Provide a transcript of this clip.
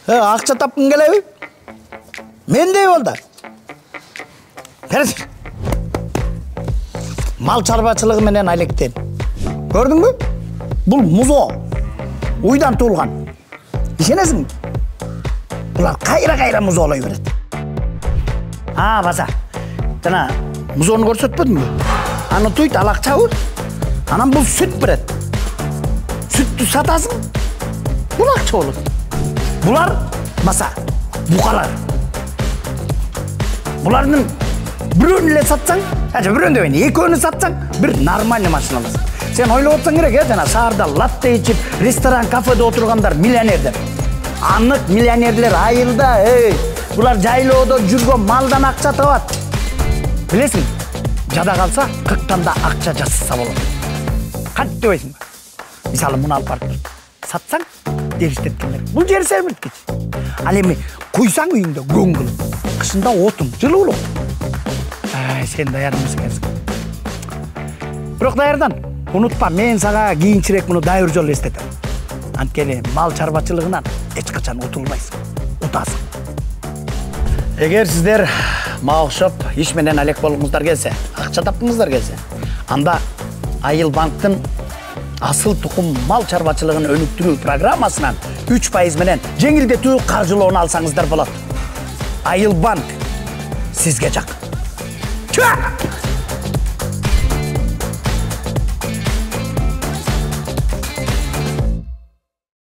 Акча тапкың келеби? Мендей болду. Бересиң. Мал чарбачылыгы менен алектен. Көрдүңбү? Бул музо. Уйдан туулган. Ишенесиңби? Булар кайра музолой берет. Баса. Жана музону көрсөтпөдүңбү? Аны туйт, ал акча бул. Анан бул сүт берет. Сүттү сатасың. Бул акча болот. Булар маса букалар. Булардын бирөөнү эле сатсаң, бирөөнү дебейин, экөөнү сатсаң, бир нормальный машина аласың. Сен ойлоп отсаң керек, жана шаарда латте ичип, ресторан, кафеде отургандар миллионердер. Анық миллионерлер айылда, булар жайлоодо жүргөн малдан акча табат. Билесиң, жада калса 40 танда акча жасаса болот. Кантип дебейсиңби? Мисалы муну алып барып сатсаң, дериштеткендер. Бул жер сермирткич. Ал эми куйсаң үйүңдө көңгүл. Кышында отун, жылуулук. Сен даяр эмес экенсиң. Бирок даярдан, унутпа, мен сага кийинчерээк муну дайыр жолу эстетем. Анткени мал чарбачылыгынан эч качан утулбайсың, утасың. Эгер сиздер мага окшоп иш менен алек болгуңуздар келсе, акча тапкыңыздар келсе, анда Айыл банктын асыл тукум мал чарбачылыгын өнүктүрүү программасынан 3% менен жеңилдетүү каржылоону алсаңыздар болот. Айыл банк сизге жак.